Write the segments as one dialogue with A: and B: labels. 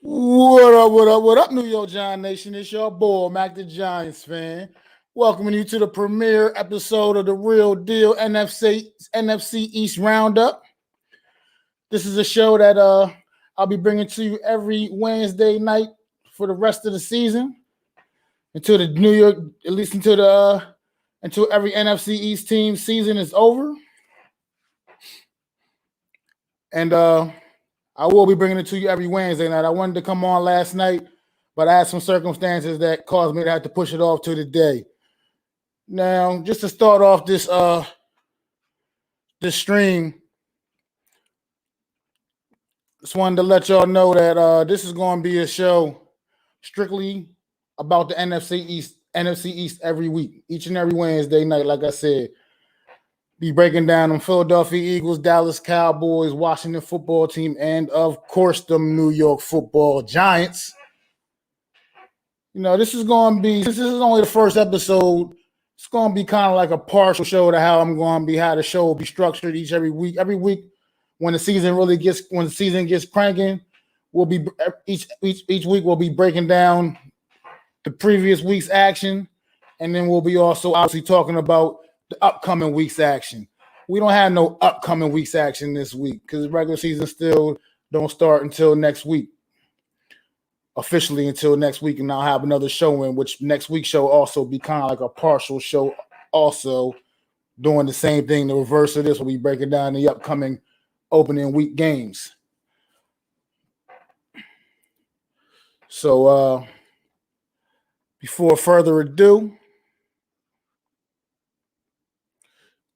A: What up, what up, what up, New York Giant Nation? It's your boy, Mac the Giants fan. Welcoming you to the premiere episode of the Real Deal NFC East Roundup. This is a show that I'll be bringing to you every Wednesday night for the rest of the season. Until the New York, at least until every NFC East team season is over. And I will be bringing it to you every Wednesday night. I wanted to come on last night, but I had some circumstances that caused me to have to push it off to today. Now, just to start off this stream, just wanted to let y'all know that this is going to be a show strictly about the NFC East every week, each and every Wednesday night. Like I said, be breaking down them Philadelphia Eagles, Dallas Cowboys, Washington football team, and of course the New York Football Giants. You know, this is only the first episode. It's going to be kind of like a partial show to how the show will be structured every week. Every week, when the season gets cranking, we'll be each week we'll be breaking down the previous week's action, and then we'll be also obviously talking about the upcoming week's action. We don't have no upcoming week's action this week because the regular season still don't start until next week. Officially until next week, and I'll have another show in which next week's show also be kind of like a partial show, also doing the same thing. The reverse of this will be breaking down the upcoming opening week games. So before further ado,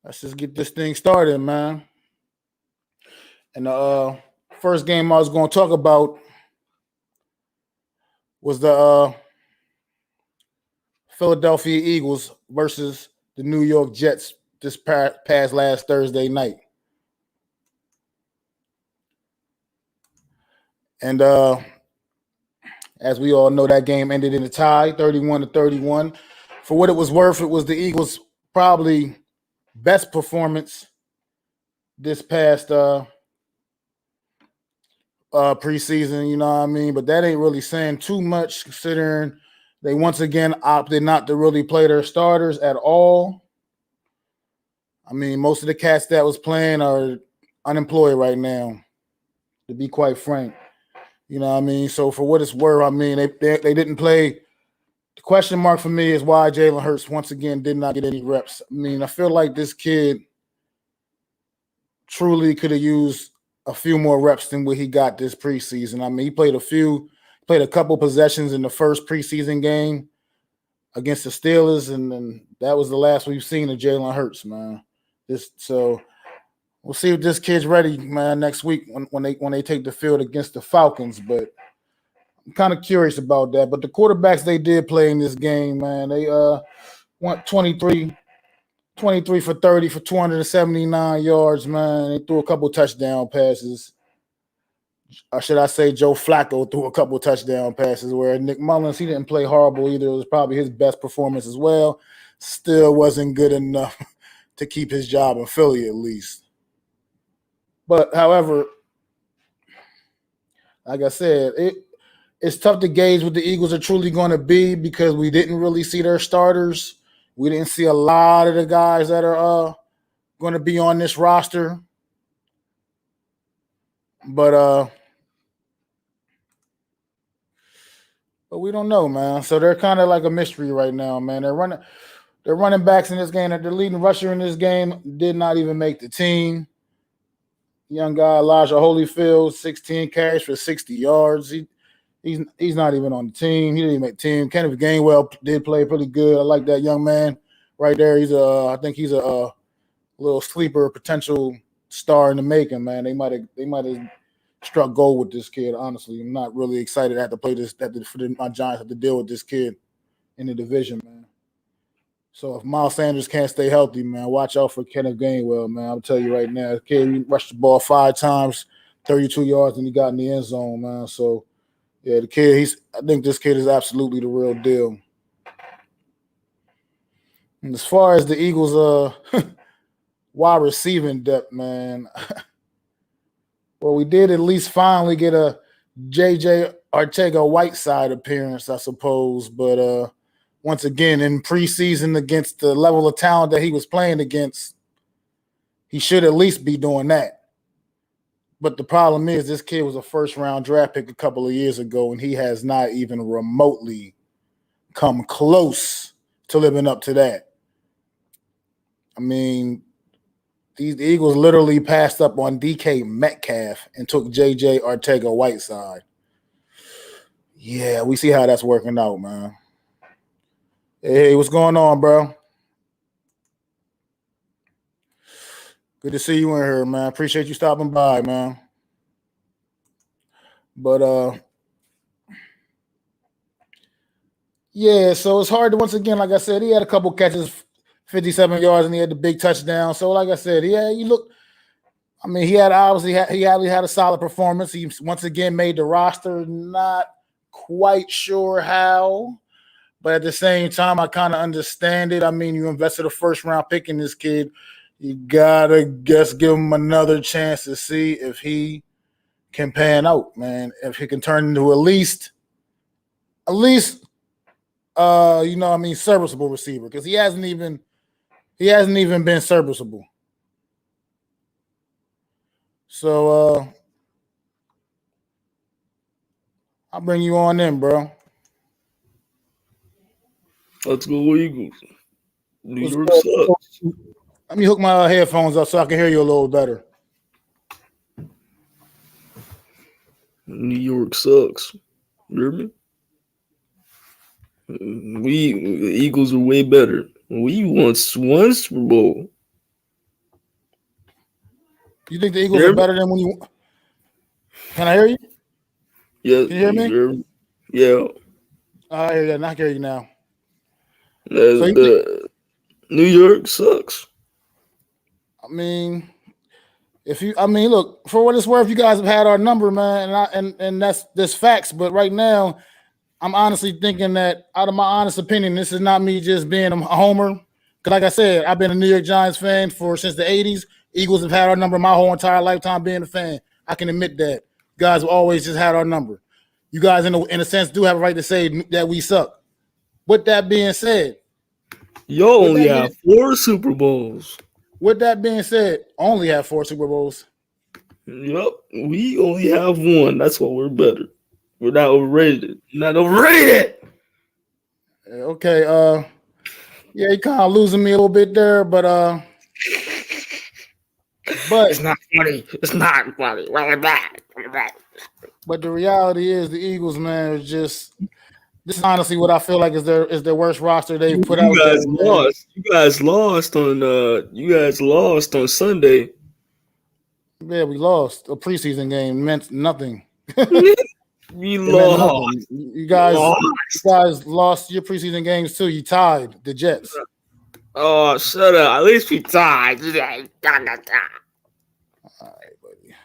A: let's just get this thing started, man. And the first game I was going to talk about was the Philadelphia Eagles versus the New York Jets this past last Thursday night. And as we all know, that game ended in a tie, 31-31. For what it was worth, it was the Eagles' probably best performance this past preseason, you know what I mean? But that ain't really saying too much considering they once again opted not to really play their starters at all. I mean, most of the cats that was playing are unemployed right now, to be quite frank. You know what I mean? So for what it's worth, I mean, they didn't play. The question mark for me is why Jalen Hurts once again did not get any reps. I mean, I feel like this kid truly could have used a few more reps than what he got this preseason. I mean, he played a couple possessions in the first preseason game against the Steelers, and then that was the last we've seen of Jalen Hurts, man. So we'll see if this kid's ready, man, next week when they take the field against the Falcons. But I'm kind of curious about that. But the quarterbacks they did play in this game, man, they went 23 for 30 for 279 yards, man. They threw a couple touchdown passes. Or should I say Joe Flacco threw a couple touchdown passes, where Nick Mullins, he didn't play horrible either. It was probably his best performance as well. Still wasn't good enough to keep his job in Philly at least. But, however, like I said, it's tough to gauge what the Eagles are truly going to be because we didn't really see their starters. We didn't see a lot of the guys that are going to be on this roster. But we don't know, man. So they're kind of like a mystery right now, man. They're running backs in this game. Their leading rusher in this game did not even make the team. Young guy Elijah Holyfield, 16 carries for 60 yards. He's not even on the team. He didn't even make the team. Kenneth Gainwell did play pretty good. I like that young man right there. I think he's a little sleeper potential star in the making, man. They might have struck gold with this kid. Honestly, I'm not really excited to have to play this. My Giants have to deal with this kid in the division, man. So if Miles Sanders can't stay healthy, man, watch out for Kenneth Gainwell, man. I'll tell you right now, the kid rushed the ball 5 times, 32 yards, and he got in the end zone, man. So yeah, the kid, I think this kid is absolutely the real deal. And as far as the Eagles' wide receiving depth, man, well, we did at least finally get a JJ Arcega-Whiteside appearance, I suppose. But once again, in preseason against the level of talent that he was playing against, he should at least be doing that. But the problem is this kid was a first-round draft pick a couple of years ago, and he has not even remotely come close to living up to that. I mean, the Eagles literally passed up on DK Metcalf and took JJ Arcega-Whiteside. Yeah, we see how that's working out, man. Hey, what's going on, bro? Good to see you in here, man. Appreciate you stopping by, man. But yeah, so it's hard to, once again, like I said, he had a couple catches, 57 yards, and he had the big touchdown. So, like I said, he had a solid performance. He once again made the roster. Not quite sure how, but at the same time, I kind of understand it. I mean, you invested a first-round pick in this kid. You gotta give him another chance to see if he can pan out, man. If he can turn into at least, serviceable receiver, because he hasn't even been serviceable. So I'll bring you on in, bro.
B: Let's go Eagles. New York sucks.
A: Let me hook my headphones up so I can hear you a little better.
B: New York sucks. You hear me? The Eagles are way better. We won one Super Bowl.
A: You think the Eagles are better than when you? Can I hear you?
B: Yeah.
A: Can you hear me?
B: Yeah.
A: I hear you. I hear you now.
B: New York sucks.
A: I mean, look, for what it's worth, you guys have had our number, man, and that's facts. But right now, I'm honestly thinking that, out of my honest opinion, this is not me just being a homer. Because, like I said, I've been a New York Giants fan since the '80s. Eagles have had our number my whole entire lifetime being a fan. I can admit that. You guys have always just had our number. You guys, in a sense, do have a right to say that we suck. With that being said,
B: you only have 4 Super Bowls.
A: With that being said, only have 4 Super Bowls.
B: Yep, we only have 1. That's why we're better. We're not overrated.
A: Okay. Yeah, you kind of losing me a little bit there, but
B: it's not funny. It's not funny. We're back.
A: But the reality is, the Eagles, man, is just. This is honestly what I feel like is their worst roster they've put out.
B: You guys lost on Sunday.
A: Yeah, we lost. A preseason game meant nothing.
B: You lost.
A: You guys lost your preseason games too. You tied the Jets.
B: Oh, shut up. At least we tied.
A: All right, buddy.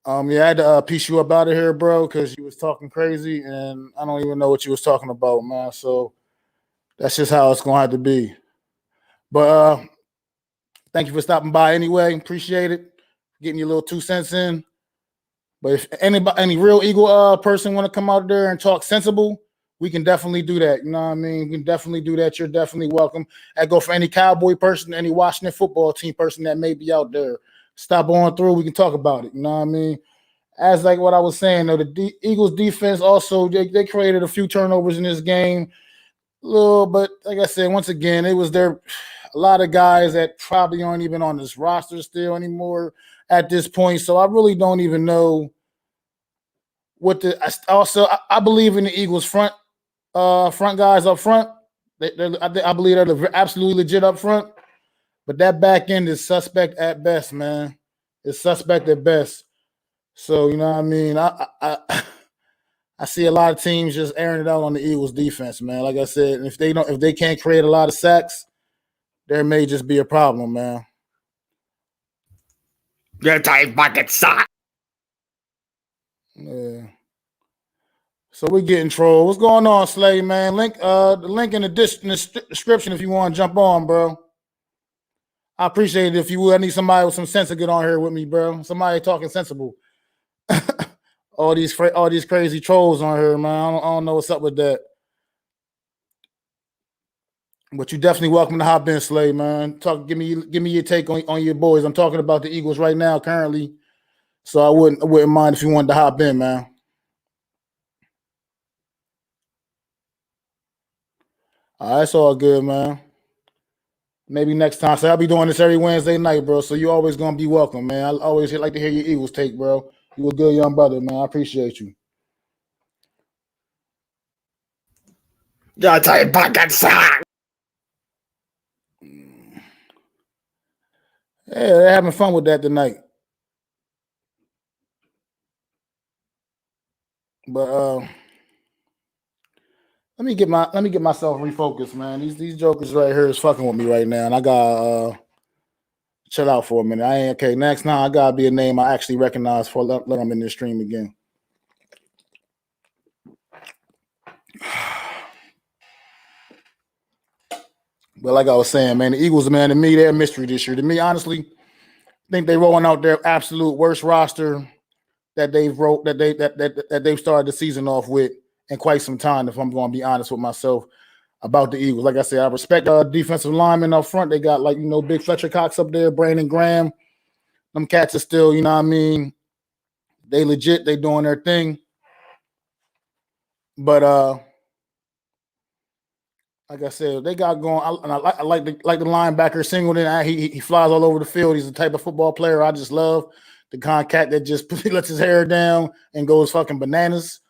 A: Yeah, I had to piece you up out of here, bro, because you was talking crazy, and I don't even know what you was talking about, man. So that's just how it's gonna have to be. But thank you for stopping by anyway. Appreciate it. Getting your little 2 cents in. But if any real Eagle person want to come out there and talk sensible, we can definitely do that. You know what I mean? We can definitely do that. You're definitely welcome. I go for any Cowboy person, any Washington football team person that may be out there. Stop on through. We can talk about it. You know what I mean? As like what I was saying, though, the Eagles defense also, they created a few turnovers in this game. But like I said, once again, it was a lot of guys that probably aren't even on this roster still anymore at this point. So I really don't even know I believe in the Eagles front guys up front. I believe they're absolutely legit up front. But that back end is suspect at best, man. It's suspect at best. So, you know what I mean? I see a lot of teams just airing it out on the Eagles defense, man. Like I said, if they can't create a lot of sacks, there may just be a problem, man.
B: Your tight bucket suck.
A: Yeah. So we're getting trolled. What's going on, Slay, man? The link in the description if you want to jump on, bro. I appreciate it if you would. I need somebody with some sense to get on here with me, bro. Somebody talking sensible. all these crazy trolls on here, man. I don't know what's up with that. But you definitely welcome to hop in, Slay, man. Give me your take on your boys. I'm talking about the Eagles right now, currently. So I wouldn't mind if you wanted to hop in, man. All right, it's all good, man. Maybe next time. So I'll be doing this every Wednesday night, bro. So you always gonna be welcome, man. I always like to hear your Eagles take, bro. You a good young brother, man. I appreciate you.
B: Yeah, tight pocket sack.
A: Yeah, they're having fun with that tonight. But let me get myself refocused, man. These jokers right here is fucking with me right now, and I gotta chill out for a minute. I ain't okay. Next time I gotta be a name I actually recognize for let them in this stream again. But like I was saying, man, the Eagles, man, to me, they're a mystery this year. To me, honestly, I think they're rolling out their absolute worst roster that they've started the season off with in quite some time. If I'm going to be honest with myself about the Eagles, like I said, I respect defensive linemen up front. They got big Fletcher Cox up there, Brandon Graham. Them cats are still, you know what I mean? They legit. They doing their thing. But like I said, they got going. I like the linebacker Singleton. He flies all over the field. He's the type of football player I just love. The kind of cat that just lets his hair down and goes fucking bananas.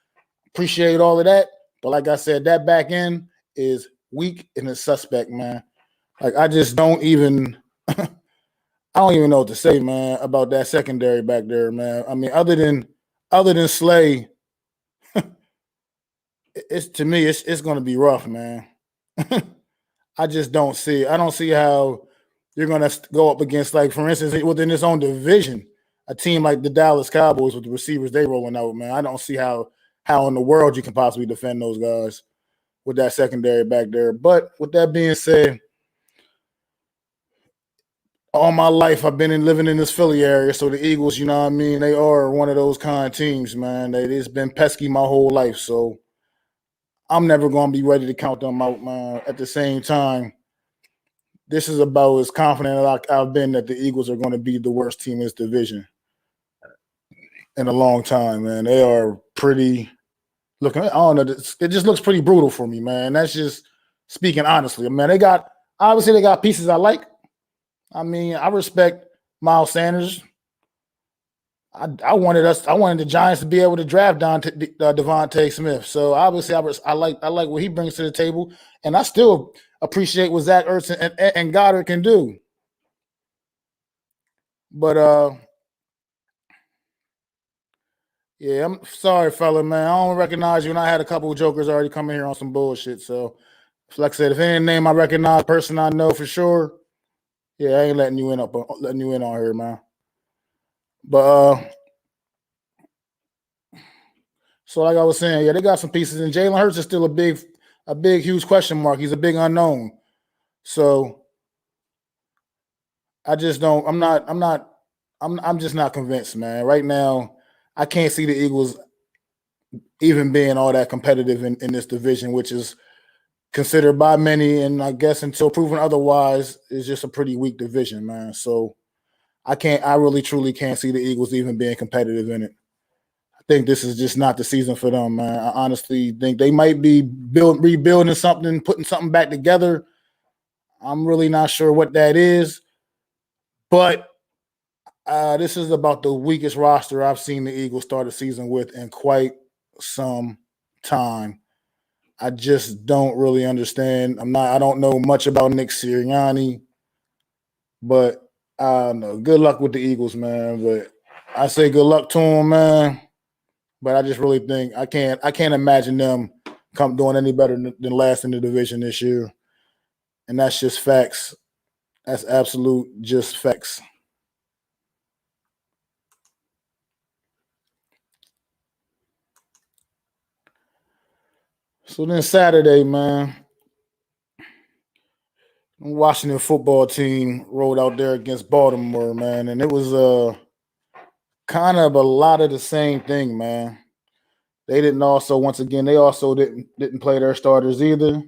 A: Appreciate all of that. But like I said, that back end is weak and it's suspect, man. Like I just don't even I don't even know what to say, man, about that secondary back there, man. I mean, other than Slay, to me, it's gonna be rough, man. I just don't see. I don't see how you're going to go up against, like, for instance, within its own division, a team like the Dallas Cowboys with the receivers they rolling out, man. I don't see how in the world you can possibly defend those guys with that secondary back there. But with that being said, all my life I've been living in this Philly area, so the Eagles, you know what I mean, they are one of those kind of teams, man. It's been pesky my whole life, so I'm never going to be ready to count them out, man. At the same time, this is about as confident as I've been that the Eagles are going to be the worst team in this division in a long time, man. They are pretty looking. I don't know. It just looks pretty brutal for me, man. That's just speaking honestly, man. They got pieces I like. I mean, I respect Miles Sanders. I wanted the Giants to be able to draft Devontae Smith. So obviously, I like what he brings to the table, and I still appreciate what Zach Ertz and Goddard can do. But yeah, I'm sorry, fella, man. I don't recognize you, and I had a couple of jokers already coming here on some bullshit. So, like I said, if any name I recognize, person I know for sure, yeah, I ain't letting you in on here, man. But so like I was saying, yeah, they got some pieces, and Jalen Hurts is still a big, huge question mark. He's a big unknown. So I just don't. I'm just not convinced, man. Right now, I can't see the Eagles even being all that competitive in this division, which is considered by many, and I guess until proven otherwise, is just a pretty weak division, man. So I really truly can't see the Eagles even being competitive in it. I think this is just not the season for them, man. I honestly think they might be rebuilding something, putting something back together. I'm really not sure what that is, but this is about the weakest roster I've seen the Eagles start a season with in quite some time. I just don't really understand. I don't know much about Nick Sirianni, but I don't know. Good luck with the Eagles, man. But I say good luck to them, man. But I just really think I can't imagine them doing any better than last in the division this year. And that's just facts. That's absolute just facts. So then Saturday, man, Washington football team rolled out there against Baltimore, man, and it was kind of a lot of the same thing, man. They didn't also, once again, they also didn't play their starters either.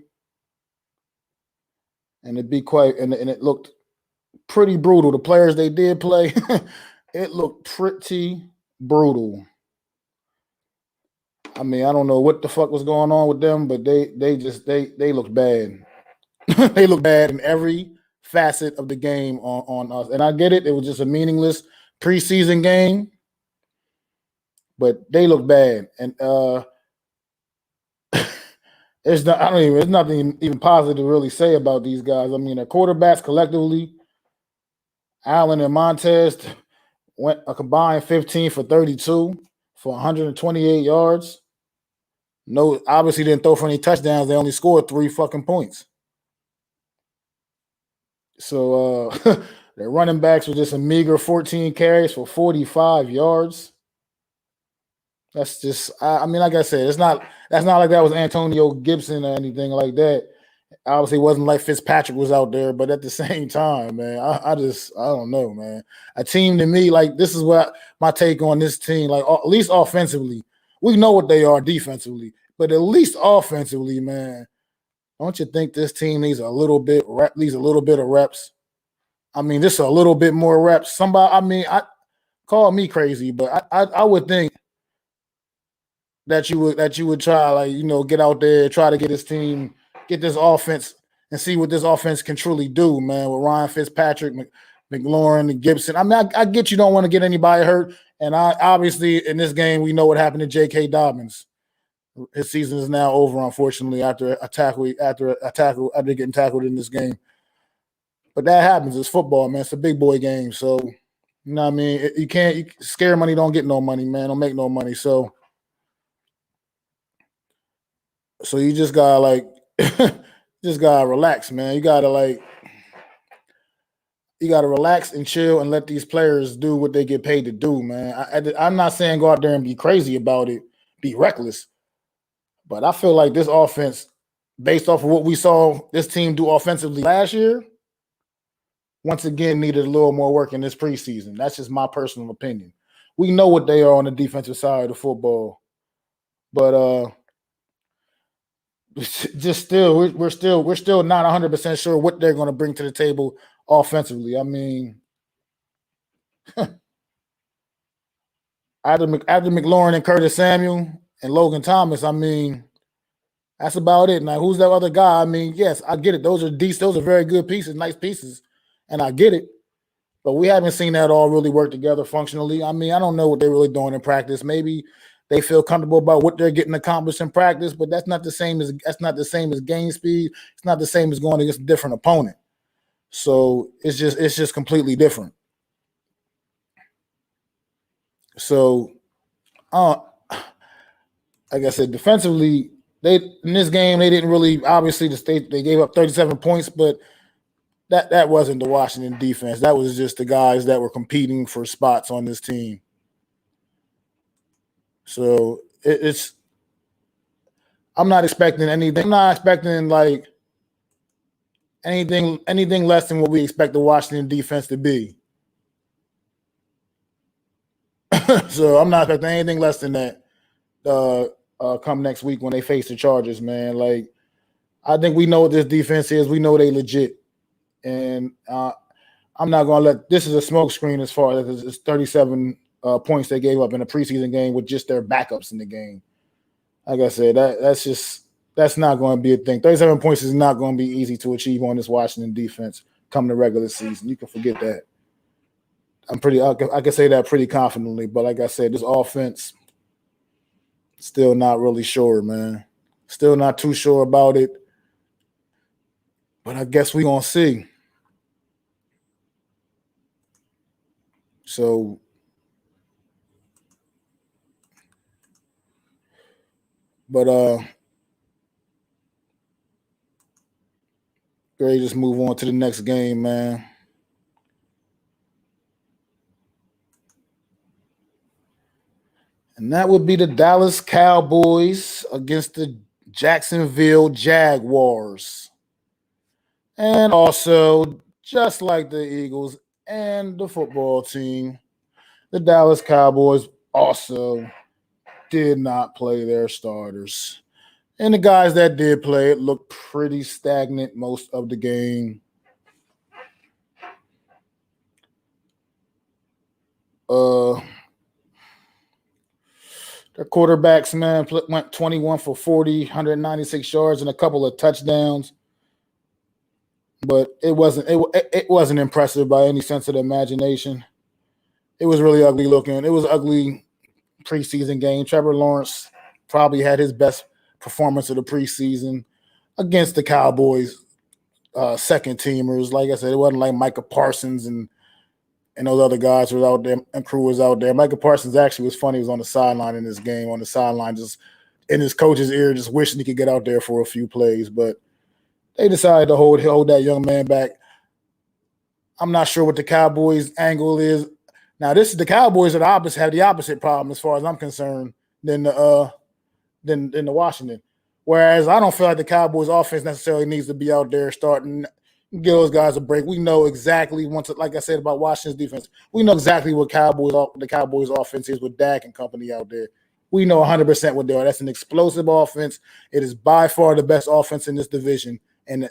A: And it looked pretty brutal. The players they did play, it looked pretty brutal. I mean, I don't know what the fuck was going on with them, but they looked bad. They looked bad in every facet of the game on us. And I get it, it was just a meaningless preseason game, but they look bad. And there's nothing even positive to really say about these guys. I mean, their quarterbacks collectively, Allen and Montez went a combined 15 for 32 for 128 yards. No, obviously didn't throw for any touchdowns. They only scored 3 fucking points. So their running backs were just a meager 14 carries for 45 yards. That's just, I mean, like I said, that's not like that was Antonio Gibson or anything like that. Obviously, it wasn't like Fitzpatrick was out there, but at the same time, man, I don't know, man. A team to me, like, this is what my take on this team, like, at least offensively. We know what they are defensively, but at least offensively, man, don't you think this team needs a little bit of reps? I mean, just a little bit more reps. I call me crazy, but I would think that you would try, like, you know, get out there, try to get this offense and see what this offense can truly do, man, with Ryan Fitzpatrick, McLaurin, and Gibson. I mean, I get you don't want to get anybody hurt, and obviously in this game we know what happened to J.K. Dobbins. His season is now over, unfortunately, after getting tackled in this game. But that happens. It's football, man. It's a big boy game, so you know what I mean. Scare money don't get no money, man. Don't make no money. So you just gotta relax, man. You gotta relax and chill and let these players do what they get paid to do, man. I'm not saying go out there and be crazy about it, be reckless, but I feel like this offense, based off of what we saw this team do offensively last year, once again needed a little more work in this preseason. That's just my personal opinion. We know what they are on the defensive side of the football, but just still, we're still not 100% sure what they're going to bring to the table offensively. I mean, after McLaurin and Curtis Samuel and Logan Thomas, I mean, that's about it. Now, who's that other guy? I mean, yes, I get it. Those are decent. Those are very good pieces, nice pieces, and I get it. But we haven't seen that all really work together functionally. I mean, I don't know what they're really doing in practice. Maybe they feel comfortable about what they're getting accomplished in practice, but that's not the same as game speed. It's not the same as going against a different opponent. So it's just completely different. So, like I said, defensively, in this game they didn't really, obviously they gave up 37 points, but that wasn't the Washington defense. That was just the guys that were competing for spots on this team. So I'm not expecting anything. I'm not expecting like anything less than what we expect the Washington defense to be. So I'm not expecting anything less than that come next week when they face the Chargers, man. Like, I think we know what this defense is. We know they legit. And I'm not going to let – this is a smokescreen as far as it's 37 points they gave up in a preseason game with just their backups in the game. Like I said, that's not going to be a thing. 37 points is not going to be easy to achieve on this Washington defense come the regular season. You can forget that. I can say that pretty confidently. But like I said, this offense, still not really sure, man. Still not too sure about it. But I guess we're going to see. So, but great, just move on to the next game, man. And that would be the Dallas Cowboys against the Jacksonville Jaguars. And also, just like the Eagles and the football team, the Dallas Cowboys also did not play their starters. And the guys that did play it looked pretty stagnant most of the game. Their quarterbacks, man, went 21 for 40, 196 yards, and a couple of touchdowns. But it wasn't impressive by any sense of the imagination. It was really ugly looking. It was an ugly preseason game. Trevor Lawrence probably had his best performance of the preseason against the Cowboys second teamers. Like I said, it wasn't like Micah Parsons and those other guys were out there and crew was out there. Micah Parsons actually was funny. He was on the sideline in this game, on the sideline, just in his coach's ear, just wishing he could get out there for a few plays. But they decided to hold that young man back. I'm not sure what the Cowboys' angle is. Now, this is the Cowboys have the opposite problem as far as I'm concerned than the Washington. Whereas I don't feel like the Cowboys' offense necessarily needs to be out there starting. Give those guys a break. We know exactly like I said about Washington's defense, we know exactly what the Cowboys' offense is with Dak and company out there. We know 100% what they are. That's an explosive offense. It is by far the best offense in this division, and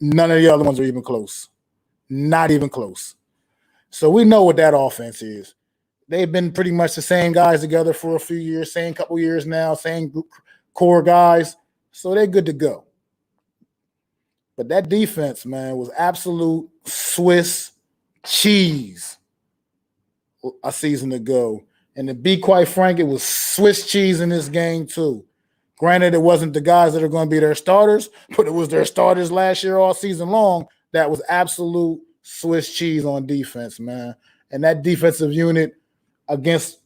A: none of the other ones are even close. Not even close. So we know what that offense is. They've been pretty much the same guys together for a few years, same couple years now, same core guys. So they're good to go. But that defense, man, was absolute Swiss cheese a season ago. And to be quite frank, it was Swiss cheese in this game too. Granted, it wasn't the guys that are going to be their starters, but it was their starters last year all season long. That was absolute Swiss cheese on defense, man. And that defensive unit against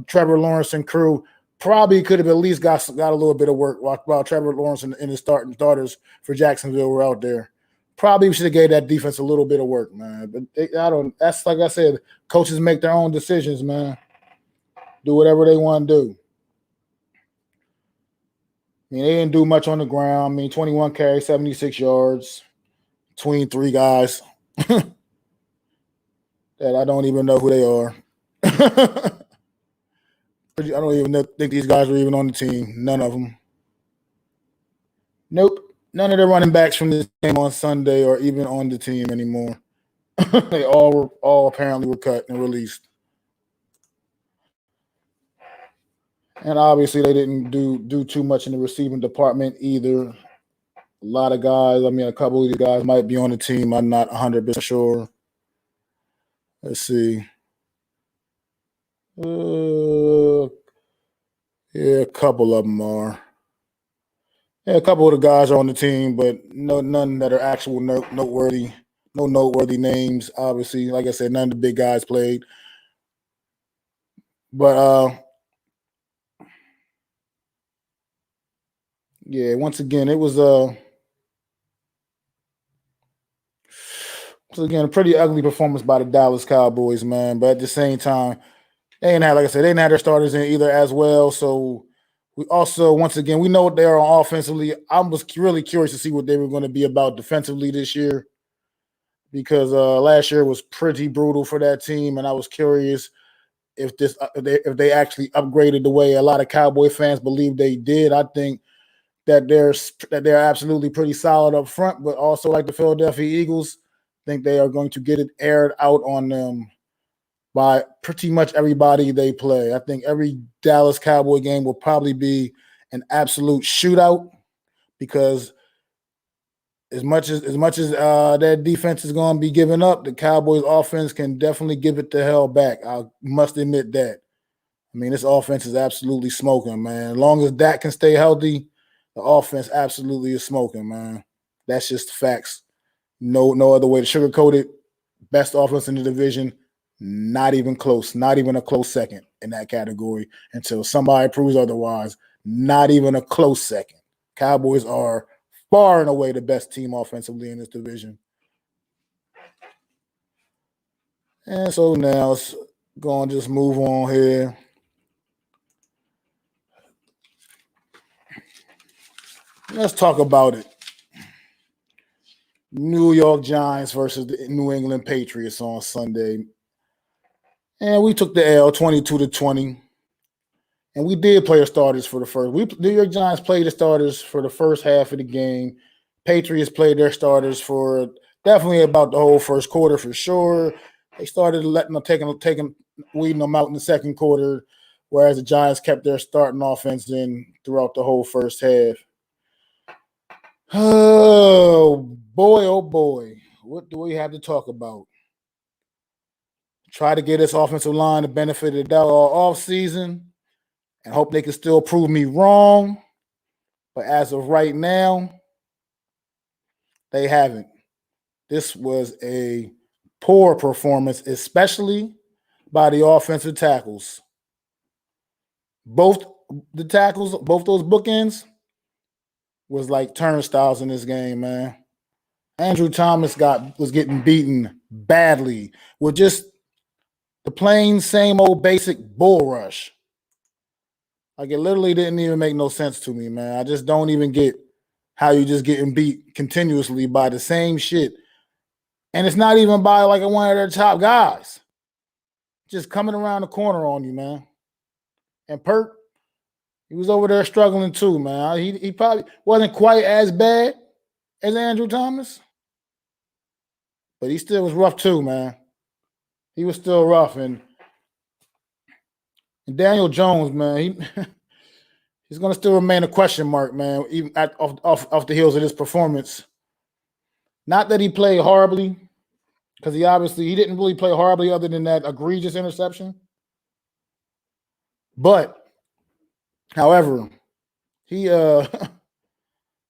A: Trevor Lawrence and crew probably could have at least got a little bit of work while Trevor Lawrence and his starters for Jacksonville were out there. Probably should have gave that defense a little bit of work, man. But that's like I said, coaches make their own decisions, man. Do whatever they want to do. I mean, they didn't do much on the ground. I mean, 21 carries, 76 yards between three guys that I don't even know who they are. I don't even think these guys were even on the team. None of them. Nope. None of the running backs from this game on Sunday are even on the team anymore. They all apparently were cut and released. And obviously they didn't do too much in the receiving department either. A lot of guys, I mean, a couple of these guys might be on the team. I'm not 100% sure. Let's see. Yeah, a couple of them are. Yeah, a couple of the guys are on the team, but none that are actual noteworthy. No noteworthy names, obviously. Like I said, none of the big guys played. But yeah, once again, it was a pretty ugly performance by the Dallas Cowboys, man. But at the same time, they didn't have their starters in either as well. So we also, once again, we know what they are on offensively. I was really curious to see what they were going to be about defensively this year, because last year was pretty brutal for that team, and I was curious if they actually upgraded the way a lot of Cowboy fans believe they did. I think that they're absolutely pretty solid up front, but also like the Philadelphia Eagles, I think they are going to get it aired out on them by pretty much everybody they play. I think every Dallas Cowboy game will probably be an absolute shootout, because as much as that defense is going to be giving up, the Cowboys offense can definitely give it the hell back. I must admit that. I mean, this offense is absolutely smoking, man. As long as Dak can stay healthy, the offense absolutely is smoking, man. That's just facts. No other way to sugarcoat it. Best offense in the division, not even close. Not even a close second in that category until somebody proves otherwise. Not even a close second. Cowboys are far and away the best team offensively in this division. And so now let's go and just move on here. Let's talk about it. New York Giants versus the New England Patriots on Sunday. And we took the L 22-20. And we did play the starters for the first. New York Giants played the starters for the first half of the game. Patriots played their starters for definitely about the whole first quarter for sure. They started letting them weeding them out in the second quarter, whereas the Giants kept their starting offense in throughout the whole first half. Oh boy, what do we have to talk about? Try to get this offensive line the benefit of the doubt all offseason and hope they can still prove me wrong. But as of right now, they haven't. This was a poor performance, especially by the offensive tackles. Both the tackles, both those bookends, was like turnstiles in this game, man. Andrew Thomas was getting beaten badly with just the plain same old basic bull rush. Like it literally didn't even make no sense to me, man. I just don't even get how you just getting beat continuously by the same shit. And it's not even by like one of their top guys. Just coming around the corner on you, man. And Pert, he was over there struggling too, man. He probably wasn't quite as bad as Andrew Thomas, but he still was rough too, man. He was still rough. And Daniel Jones, man, he's going to still remain a question mark, man, even off the heels of this performance. Not that he played horribly, because he didn't really play horribly other than that egregious interception. But, however, he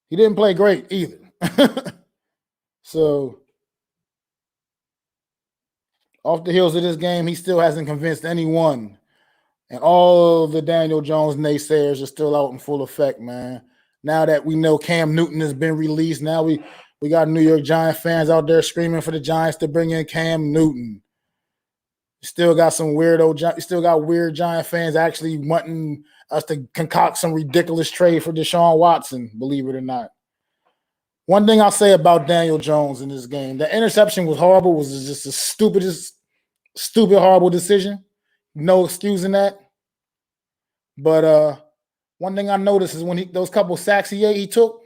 A: didn't play great either. So, off the heels of this game, he still hasn't convinced anyone. And all of the Daniel Jones naysayers are still out in full effect, man. Now that we know Cam Newton has been released, now we got New York Giant fans out there screaming for the Giants to bring in Cam Newton. Still got weird Giant fans actually wanting us to concoct some ridiculous trade for Deshaun Watson, believe it or not. One thing I'll say about Daniel Jones in this game, the interception was horrible, was just the stupid, horrible decision. No excusing that. But one thing I noticed is when those couple sacks he took,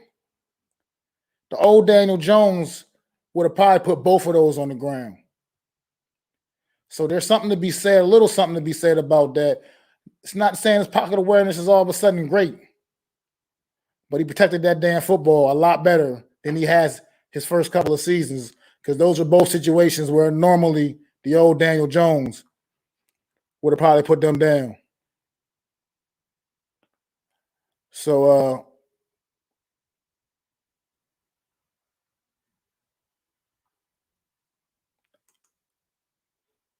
A: the old Daniel Jones would have probably put both of those on the ground. So there's something to be said, a little something to be said about that. It's not saying his pocket awareness is all of a sudden great, but he protected that damn football a lot better than he has his first couple of seasons, because those are both situations where normally the old Daniel Jones would have probably put them down. So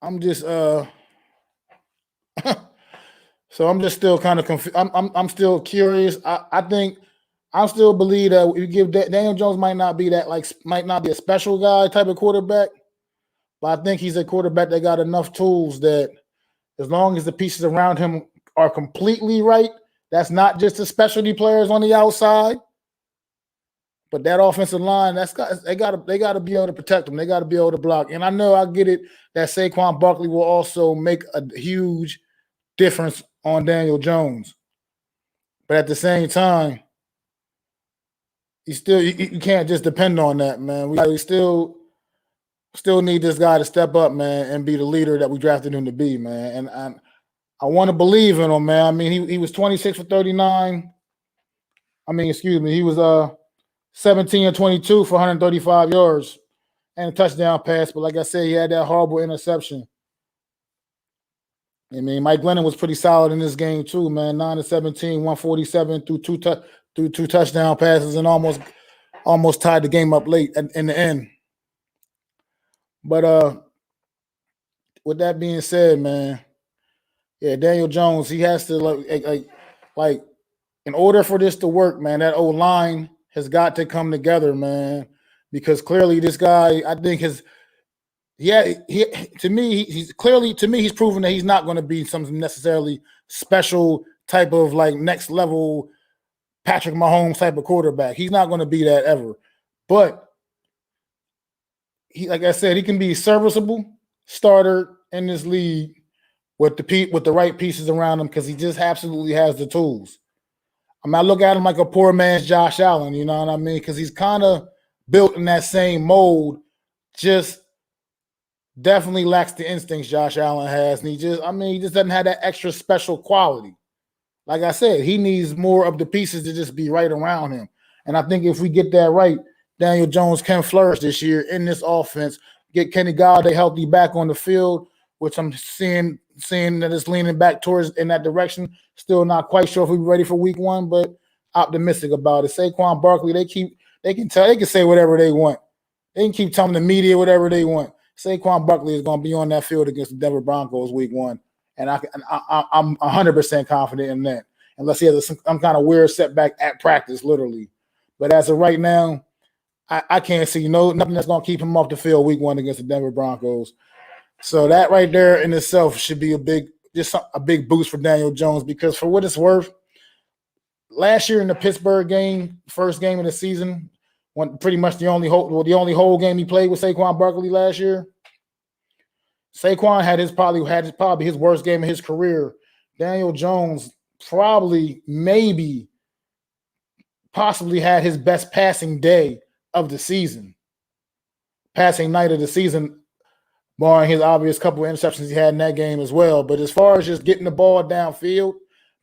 A: I'm just so I'm just still kind of confused. I'm still curious. I think I still believe that you give Daniel Jones might not be a special guy type of quarterback, but I think he's a quarterback that got enough tools that as long as the pieces around him are completely right, that's not just the specialty players on the outside, but that offensive line, they got to be able to protect them. They got to be able to block. And I know I get it that Saquon Barkley will also make a huge difference on Daniel Jones, but at the same time, you can't just depend on that, man. We still need this guy to step up, man, and be the leader that we drafted him to be, man. And I want to believe in him, man. I mean, he was 26 for 39. He was 17 and 22 for 135 yards and a touchdown pass. But like I said, he had that horrible interception. I mean, Mike Glennon was pretty solid in this game too, man. 9 to 17, 147 through two touchdown passes, and almost tied the game up late in the end. But with that being said, man, yeah, Daniel Jones, he has to like in order for this to work, man, that old line has got to come together, man, because clearly this guy, I think he's proven that he's not going to be some necessarily special type of like next level Patrick Mahomes type of quarterback. He's not going to be that ever. But he, like I said, he can be a serviceable starter in this league with the right pieces around him because he just absolutely has the tools. I mean, I look at him like a poor man's Josh Allen, you know what I mean? Because he's kind of built in that same mold, just definitely lacks the instincts Josh Allen has. And he just doesn't have that extra special quality. Like I said, he needs more of the pieces to just be right around him. And I think if we get that right, Daniel Jones can flourish this year in this offense, get Kenny Golladay healthy back on the field, which I'm seeing that it's leaning back towards in that direction. Still not quite sure if we're ready for week 1, but optimistic about it. Saquon Barkley, they can say whatever they want. They can keep telling the media whatever they want. Saquon Barkley is going to be on that field against the Denver Broncos week 1. And I'm 100% confident in that, unless he has some kind of weird setback at practice, literally. But as of right now, I can't see nothing that's going to keep him off the field week 1 against the Denver Broncos. So that right there in itself should be a big boost for Daniel Jones, because for what it's worth, last year in the Pittsburgh game, first game of the season, when pretty much the only whole game he played with Saquon Barkley last year, Saquon had probably his worst game of his career. Daniel Jones possibly had his best passing day of the season, passing night of the season, barring his obvious couple of interceptions he had in that game as well. But as far as just getting the ball downfield,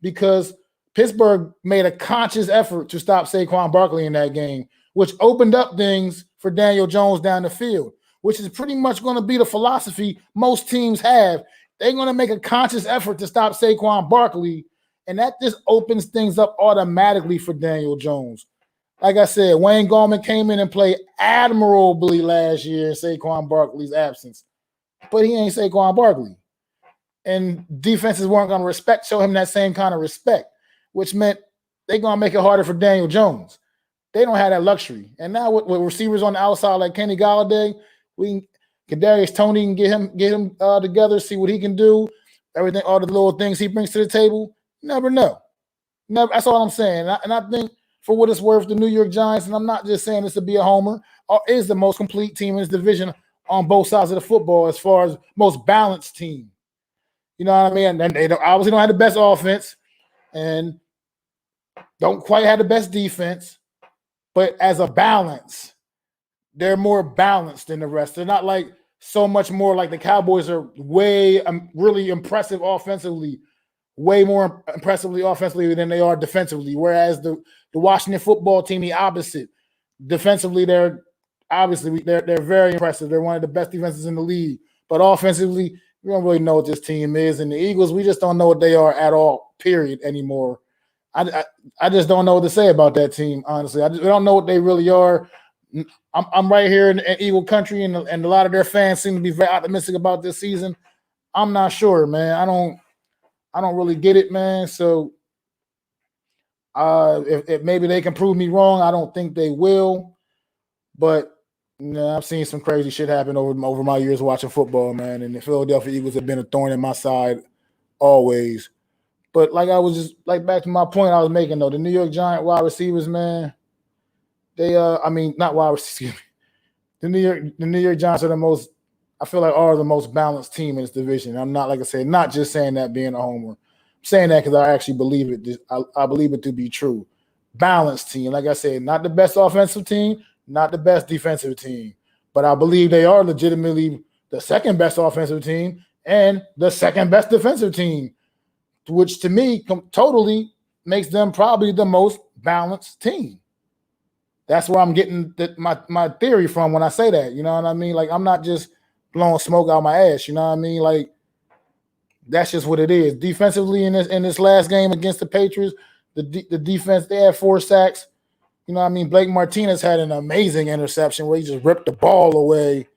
A: because Pittsburgh made a conscious effort to stop Saquon Barkley in that game, which opened up things for Daniel Jones down the field, which is pretty much going to be the philosophy most teams have. They're going to make a conscious effort to stop Saquon Barkley, and that just opens things up automatically for Daniel Jones. Like I said, Wayne Gallman came in and played admirably last year in Saquon Barkley's absence, but he ain't Saquon Barkley. And defenses weren't going to show him that same kind of respect, which meant they're going to make it harder for Daniel Jones. They don't have that luxury. And now with receivers on the outside like Kenny Golladay, Kadarius Toney can get him together, see what he can do. Everything, all the little things he brings to the table, never know. That's all I'm saying. And I think for what it's worth, the New York Giants, and I'm not just saying this to be a homer, is the most complete team in this division on both sides of the football as far as most balanced team. You know what I mean? And they obviously don't have the best offense and don't quite have the best defense, but as a balance, they're more balanced than the rest. They're not like so much more like the Cowboys are way really impressive offensively, way more impressively offensively than they are defensively. Whereas the Washington football team, the opposite. Defensively, they're very impressive. They're one of the best defenses in the league. But offensively, we don't really know what this team is. And the Eagles, we just don't know what they are at all, period, anymore. I just don't know what to say about that team, honestly. We don't know what they really are. I'm right here in Eagle country, and a lot of their fans seem to be very optimistic about this season. I'm not sure, man. I don't really get it, man. So if maybe they can prove me wrong, I don't think they will. But I've seen some crazy shit happen over my years watching football, man. And the Philadelphia Eagles have been a thorn in my side always. But back to my point I was making though, the New York Giants wide receivers, man. They not wide receivers. The New York Giants are the most balanced team in this division. I'm not, like I said, not just saying that being a homer. I'm saying that because I actually believe it. I believe it to be true. Balanced team. Like I said, not the best offensive team, not the best defensive team. But I believe they are legitimately the second best offensive team and the second best defensive team, which to me totally makes them probably the most balanced team. That's where I'm getting my theory from when I say that. You know what I mean? Like, I'm not just blowing smoke out my ass. You know what I mean? Like, that's just what it is. Defensively, in this last game against the Patriots, the defense, they had 4 sacks. You know what I mean? Blake Martinez had an amazing interception where he just ripped the ball away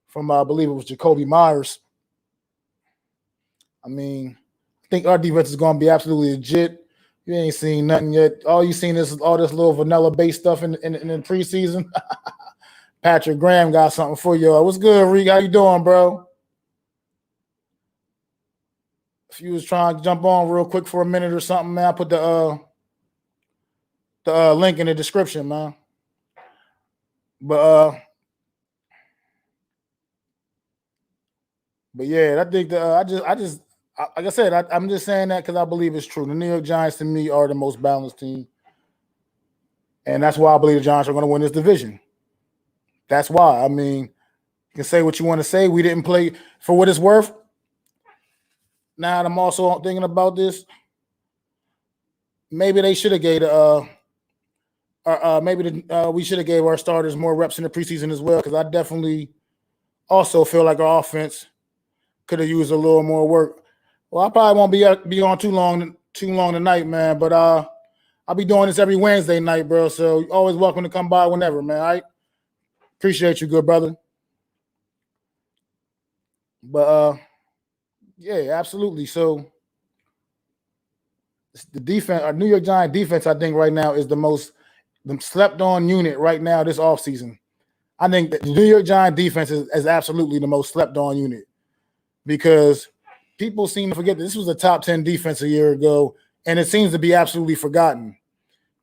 A: from, I believe it was Jacoby Myers. I mean, I think our defense is going to be absolutely legit. You ain't seen nothing yet. All you seen is all this little vanilla-based stuff in the preseason. Patrick Graham got something for you. What's good, Reek? How you doing, bro? If you was trying to jump on real quick for a minute or something, man, I put the link in the description, man. But yeah, I think I like I said, I'm just saying that because I believe it's true. The New York Giants, to me, are the most balanced team. And that's why I believe the Giants are going to win this division. That's why. I mean, you can say what you want to say. We didn't play for what it's worth. Now I'm also thinking about this. Maybe they should have gave we should have gave our starters more reps in the preseason as well, because I definitely also feel like our offense could have used a little more work. Well, I probably won't be on too long tonight, man. But I'll be doing this every Wednesday night, bro. So you're always welcome to come by whenever, man. All right? Appreciate you, good brother. But yeah, absolutely. So the defense, our New York Giant defense, I think right now is the slept on unit right now this offseason. I think that the New York Giant defense is absolutely the most slept on unit, because people seem to forget that this was a top 10 defense a year ago, and it seems to be absolutely forgotten.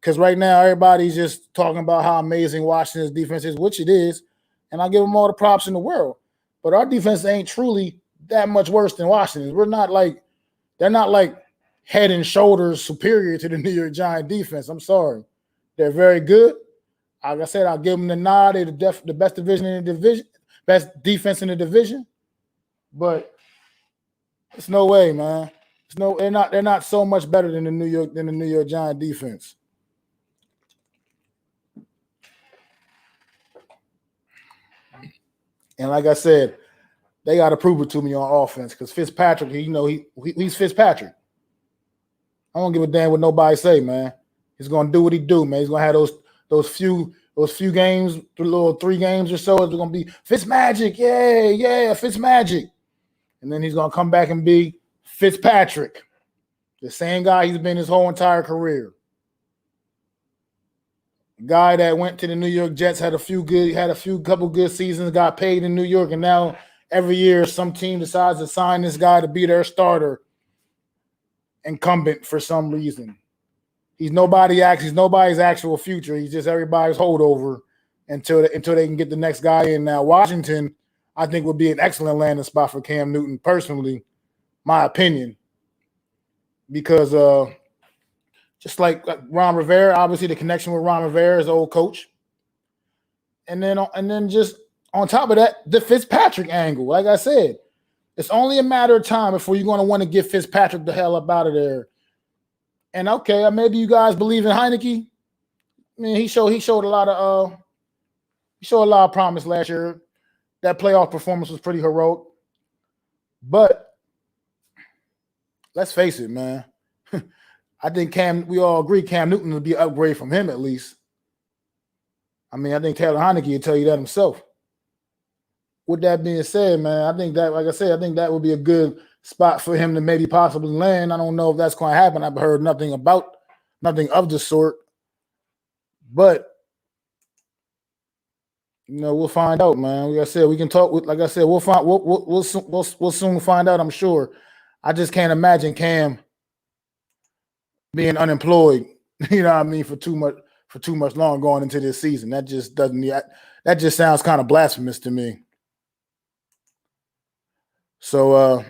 A: Because right now everybody's just talking about how amazing Washington's defense is, which it is, and I give them all the props in the world. But our defense ain't truly that much worse than Washington's. They're not like head and shoulders superior to the New York Giant defense. I'm sorry. They're very good. Like I said, I'll give them the nod. They're the best division in the division, best defense in the division. But it's no way, man. They're not so much better than the New York Giant defense. And like I said, they got to prove it to me on offense, because Fitzpatrick, he's Fitzpatrick. I don't give a damn what nobody say, man. He's gonna do what he do, man. He's gonna have those few games, little 3 games or so. It's gonna be Fitzmagic, yeah, Fitzmagic, and then he's gonna come back and be Fitzpatrick, the same guy he's been his whole entire career. Guy that went to the New York Jets, had a couple good seasons, got paid in New York, and now every year some team decides to sign this guy to be their starter incumbent for some reason. He's nobody's actual future. He's just everybody's holdover until they can get the next guy in. Now, Washington, I think, would be an excellent landing spot for Cam Newton, personally, my opinion, because just like Ron Rivera, obviously the connection with Ron Rivera, his old coach, and then just on top of that, the Fitzpatrick angle. Like I said, it's only a matter of time before you're going to want to get Fitzpatrick the hell up out of there. And okay, maybe you guys believe in Heineke. I mean, he showed a lot of promise last year. That playoff performance was pretty heroic. But let's face it, man. I think we all agree Cam Newton would be an upgrade from him, at least. I mean, I think Taylor Heineke will tell you that himself. With that being said, man, I think that, like I said, I think that would be a good spot for him to maybe possibly land. I don't know if that's going to happen. I've heard nothing of the sort. But we'll find out, man. Like I said, we can talk. Like I said, we'll soon find out, I'm sure. I just can't imagine Cam being unemployed, you know what I mean, for too much long going into this season. That just sounds kind of blasphemous to me. So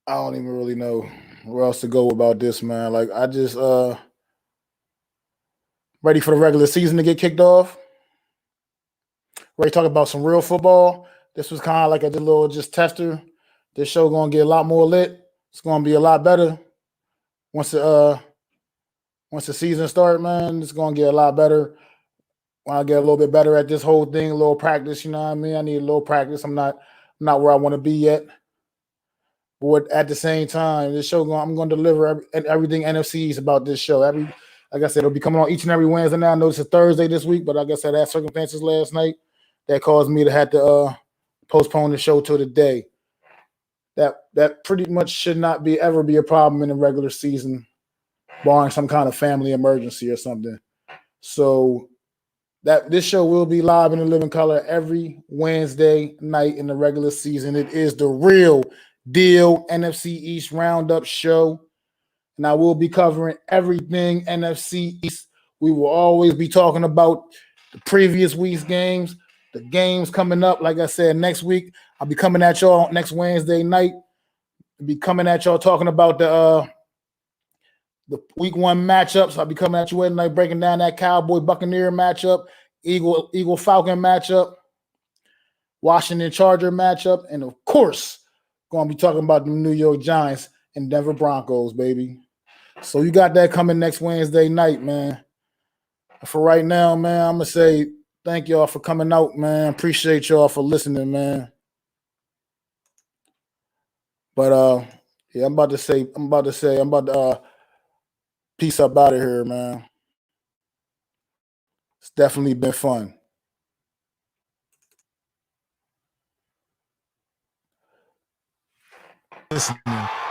A: I don't even really know where else to go about this, man. Like, I just ready for the regular season to get kicked off. Ready to talk about some real football. This was kind of like a little tester. This show gonna get a lot more lit. It's gonna be a lot better once the season starts, man. It's gonna get a lot better. When I get a little bit better at this whole thing, a little practice, you know what I mean? I need a little practice. I'm not where I want to be yet. But at the same time, this show, I'm going to deliver everything NFC East about this show. Like I said, it'll be coming on each and every Wednesday now. I know it's a Thursday this week, but like I said, I had circumstances last night that caused me to have to postpone the show till today. That pretty much should not ever be a problem in the regular season, barring some kind of family emergency or something. So this show will be live in the living color every Wednesday night in the regular season. It is the real deal NFC East Roundup show, and I will be covering everything NFC East. We will always be talking about the previous week's games, The games coming up, like I said, next week. I'll be coming at y'all next Wednesday night. I'll be coming at y'all talking about the week 1 matchups. I'll be coming at you Wednesday night breaking down that Cowboy Buccaneer matchup, Eagle Falcon matchup, Washington Charger matchup, and of course, going to be talking about the New York Giants and Denver Broncos, baby. So you got that coming next Wednesday night, man. For right now, man, I'm going to say thank y'all for coming out, man. Appreciate y'all for listening, man. But yeah, I'm about to peace up out of here, man. It's definitely been fun. Listening.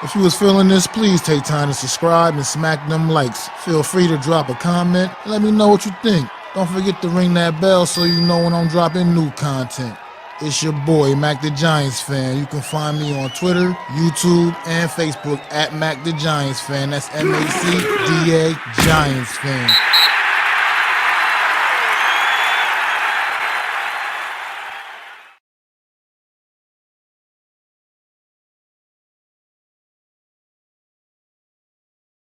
A: If you was feeling this, please take time to subscribe and smack them likes. Feel free to drop a comment. Let me know what you think. Don't forget to ring that bell so you know when I'm dropping new content. It's your boy, Mac the Giants Fan. You can find me on Twitter, YouTube, and Facebook at Mac the Giants Fan. That's MACDA Giants Fan.